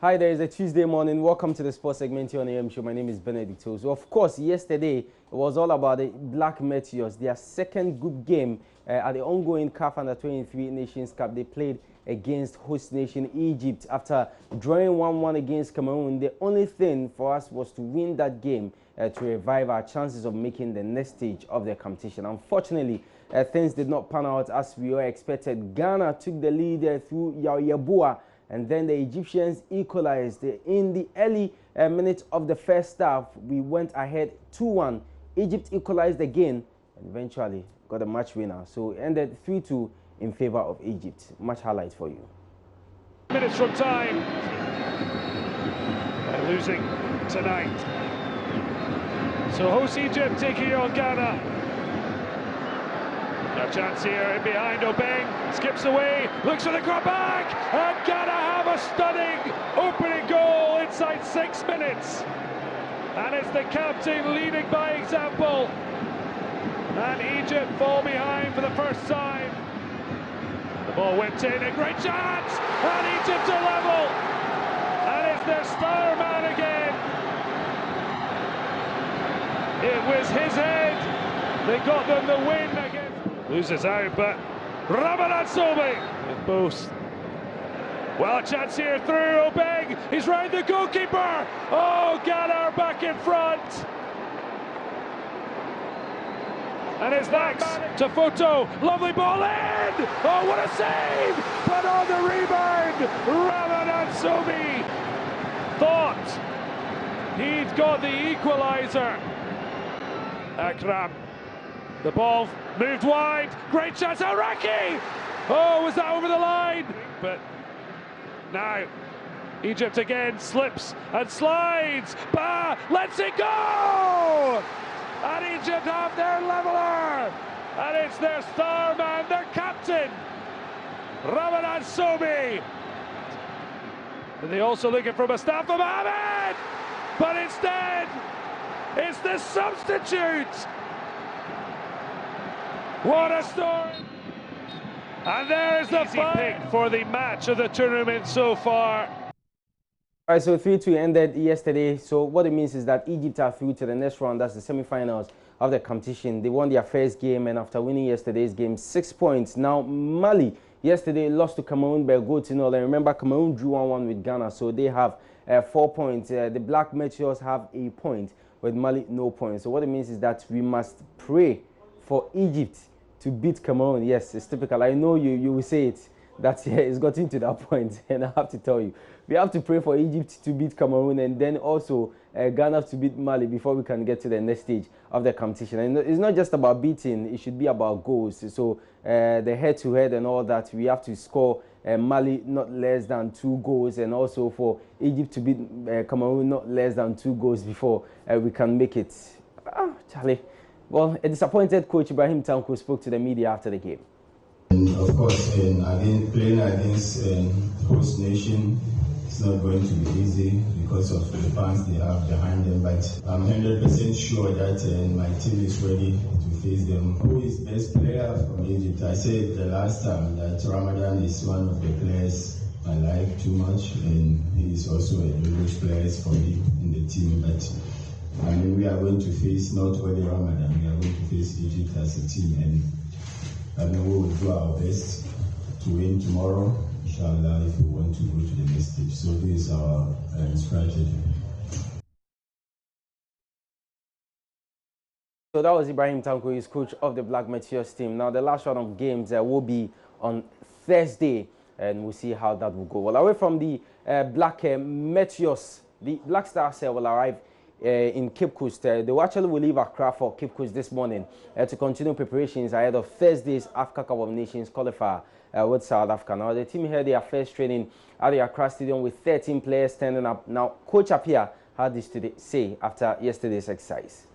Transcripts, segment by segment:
Hi there, it's a Tuesday morning. Welcome to the sports segment here on AM Show. My name is Benedict. So, of course, yesterday it was all about the Black Meteors, their second group game at the ongoing CAF Under-23 Nations Cup. They played against host nation Egypt after drawing 1-1 against Cameroon. The only thing for us was to win that game to revive our chances of making the next stage of the competition. Unfortunately, things did not pan out as we were expected. Ghana took the lead through Yabua, and then the Egyptians equalized. In the early minutes of the first half, we went ahead 2-1. Egypt equalized again and eventually got a match winner. So it ended 3-2 in favor of Egypt. Match highlights for you. Minutes from time. They're losing tonight. So host Egypt taking on Ghana. A chance here in behind. Obeng skips away, looks for the grab back, and Ghana have a stunning opening goal inside 6 minutes. And it's the captain leading by example. And Egypt fall behind for the first time. The ball whipped in, a great chance, and Egypt are level. And it's their star man again. It was his head that got them the win again. Loses out, but Ramadan Sobi with both. Well, a chance here through Obeng. He's round the goalkeeper. Oh, Ghana are back in front. And it's next to Photo. Lovely ball in. Oh, what a save! But on the rebound, Ramadan Sobi thought he'd got the equaliser. Akram. The ball moved wide, great chance, Araki! Oh, was that over the line? But now, Egypt again slips and slides. Bah, lets it go! And Egypt have their leveller! And it's their star man, their captain, Ramadan Sobi. And they also looking for Mustafa Mohamed! But instead, it's the substitute! What a story! And there's the pick for the match of the tournament so far. All right, so 3-2 ended yesterday. So what it means is that Egypt are through to the next round. That's the semi-finals of the competition. They won their first game, and after winning yesterday's game, 6 points. Now, Mali yesterday lost to Cameroon by a goal to 0. And remember, Cameroon drew 1-1 with Ghana, so they have 4 points. The Black Meteors have a point, with Mali no points. So what it means is that we must pray for Egypt to beat Cameroon. Yes, it's typical. I know you will say it, that it's gotten to that point, and I have to tell you, we have to pray for Egypt to beat Cameroon, and then also Ghana to beat Mali before we can get to the next stage of the competition. And it's not just about beating, it should be about goals. So the head-to-head and all that, we have to score Mali not less than 2 goals, and also for Egypt to beat Cameroon not less than 2 goals before we can make it. Charlie. Well, a disappointed coach Ibrahim Tanko spoke to the media after the game. And of course, playing against host nation, it's not going to be easy because of the fans they have behind them. But I'm 100% sure that my team is ready to face them. Who is best player from Egypt? I said the last time that Ramadan is one of the players I like too much, and he is also a huge player for me in the team. But I mean, we are going to face not only Ramadan, we are going to face Egypt as a team, and I know we will do our best to win tomorrow, inshallah, if we want to go to the next stage. So this is our strategy. So that was Ibrahim Tanko, he's coach of the Black Meteors team. Now the last round of games will be on Thursday, and we'll see how that will go. Well, away from the Black Meteors, the Black Stars will arrive in Cape Coast. They will leave Accra for Cape Coast this morning to continue preparations ahead of Thursday's Africa Cup of Nations qualifier with South Africa. Now, the team had their first training at the Accra Stadium with 13 players standing up. Now, Coach Apia had this to say after yesterday's exercise.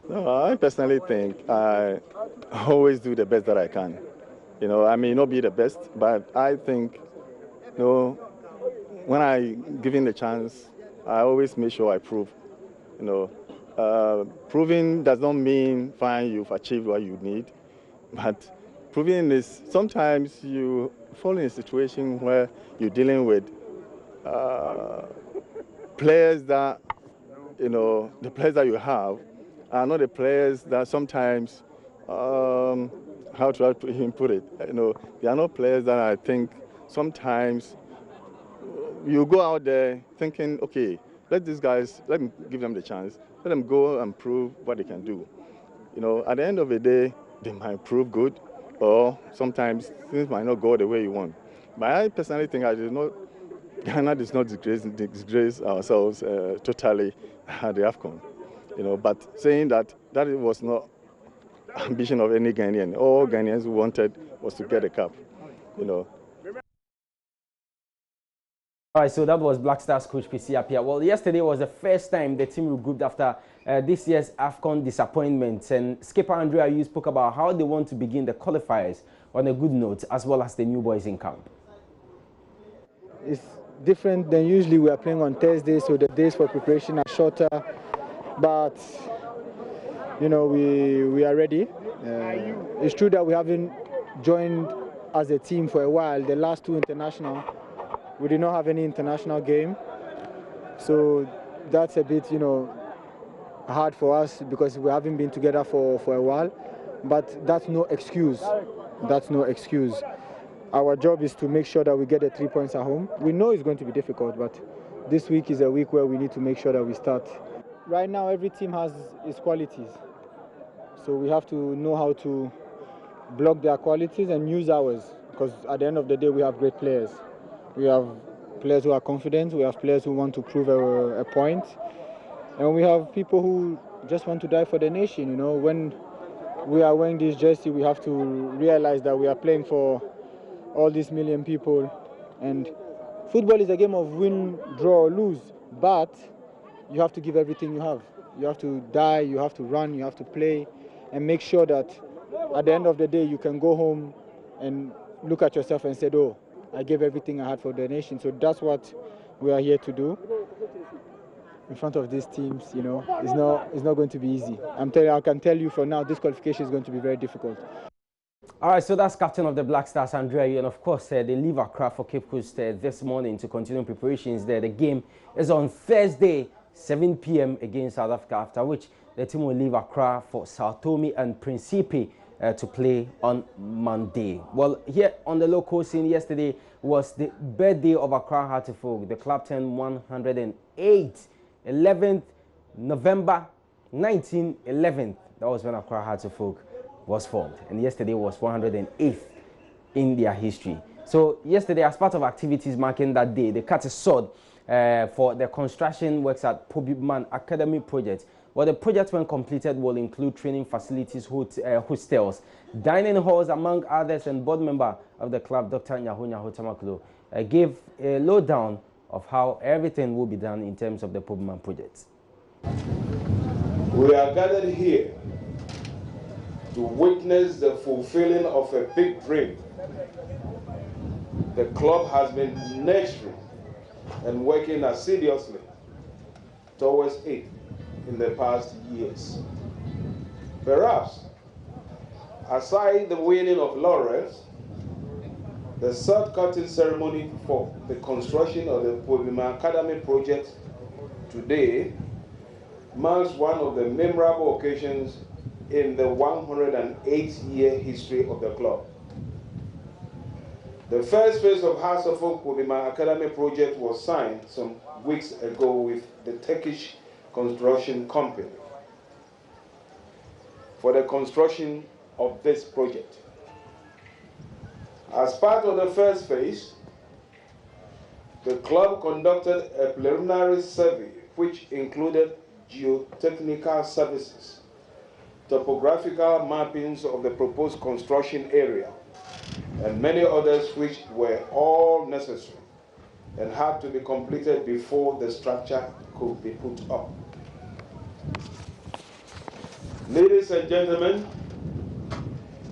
No, I personally think I always do the best that I can. You know, I may not be the best, but I think, you know, when I given the chance, I always make sure I prove. You know, proving does not mean fine, you've achieved what you need, but proving is sometimes you fall in a situation where you're dealing with players that, the players that you have are not the players that sometimes, how to put it, they are not players that I think sometimes you go out there thinking, okay, let me give them the chance, let them go and prove what they can do. At the end of the day, they might prove good, or sometimes things might not go the way you want. But I personally think Ghana does not disgrace ourselves totally at the AFCON. But saying that was not ambition of any Ghanaian. All Ghanaians wanted was to get a cup. All right, so that was Black Stars coach PC Apia. Well, yesterday was the first time the team regrouped after this year's AFCON disappointments. And skipper Andrea Ayew spoke about how they want to begin the qualifiers on a good note, as well as the new boys in camp. It's different than usually. We are playing on Thursday, so the days for preparation are shorter. But, we are ready. It's true that we haven't joined as a team for a while. The last two international, we did not have any international game. So that's a bit, hard for us because we haven't been together for a while. But that's no excuse. That's no excuse. Our job is to make sure that we get the 3 points at home. We know it's going to be difficult, but this week is a week where we need to make sure that we start. Right now, every team has its qualities. So we have to know how to block their qualities and use ours, because at the end of the day, we have great players. We have players who are confident, we have players who want to prove a point, and we have people who just want to die for the nation. When we are wearing this jersey, we have to realize that we are playing for all these million people, and football is a game of win, draw, or lose, but you have to give everything you have. You have to die, you have to run, you have to play, and make sure that at the end of the day you can go home and look at yourself and say, oh, I gave everything I had for the nation. So that's what we are here to do in front of these teams. It's not going to be easy. I can tell you for now, this qualification is going to be very difficult. All right, so that's captain of the Black Stars, Andrea Ayew, and of course, they leave Accra for Cape Coast this morning to continue preparations there. The game is on Thursday, 7 p.m. against South Africa, after which the team will leave Accra for Sao Tome and Principe to play on Monday. Well, here on the local scene yesterday was the birthday of Accra Heartful. The club turned 108, 11th November 1911. That was when Accra Heartful was formed, and yesterday was 108th in their history. So yesterday, as part of activities marking that day, they cut a sword for the construction works at Pobman Academy project. Well, the project, when completed, will include training facilities, hostels, dining halls, among others, and board member of the club, Dr. Nyahonya Hotamaklo, gave a lowdown of how everything will be done in terms of the Pobman project. We are gathered here to witness the fulfilling of a big dream the club has been nurturing and working assiduously towards it in the past years. Perhaps, aside the winning of laurels, the third cutting ceremony for the construction of the Pobman Academy project today marks one of the memorable occasions in the 108-year history of the club. The first phase of Heartful Pobman Academy project was signed some weeks ago with the Turkish construction company for the construction of this project. As part of the first phase, the club conducted a preliminary survey which included geotechnical services, topographical mappings of the proposed construction area, and many others which were all necessary and had to be completed before the structure could be put up. Ladies and gentlemen,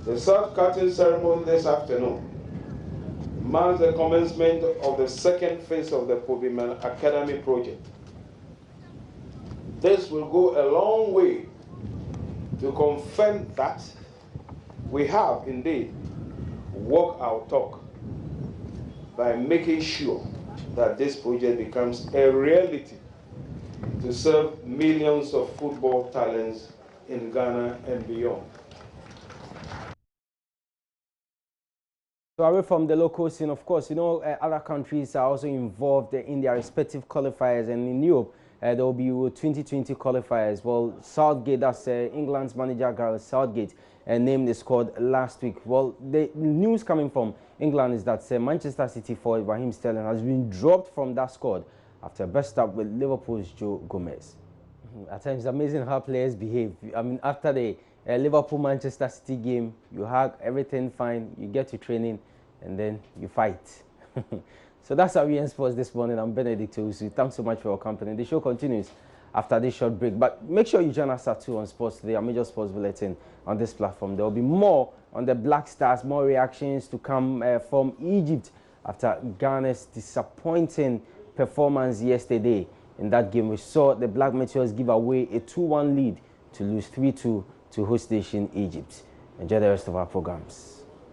the sword cutting ceremony this afternoon marks the commencement of the second phase of the Pobman Academy project. This will go a long way to confirm that we have indeed walked our talk by making sure that this project becomes a reality to serve millions of football talents in Ghana and beyond. So away from the local scene, of course, you know, other countries are also involved in their respective qualifiers, and in Europe, there will be 2020 qualifiers. Well, Southgate, that's England's manager, Gareth Southgate, named the squad last week. Well, the news coming from England is that Manchester City forward Raheem Sterling has been dropped from that squad after a best up with Liverpool's Joe Gomez. At times, it's amazing how players behave. I mean, after the Liverpool-Manchester City game, you hug, everything fine, you get to training, and then you fight. So that's our WN Sports this morning. I'm Benedict Owusu. Thanks so much for your company. The show continues after this short break, but make sure you join us at 2 on Sports Today, our major sports bulletin on this platform. There will be more on the Black Stars, more reactions to come from Egypt after Ghana's disappointing performance yesterday. In that game, we saw the Black Meteors give away a 2-1 lead to lose 3-2 to host nation Egypt. Enjoy the rest of our programs.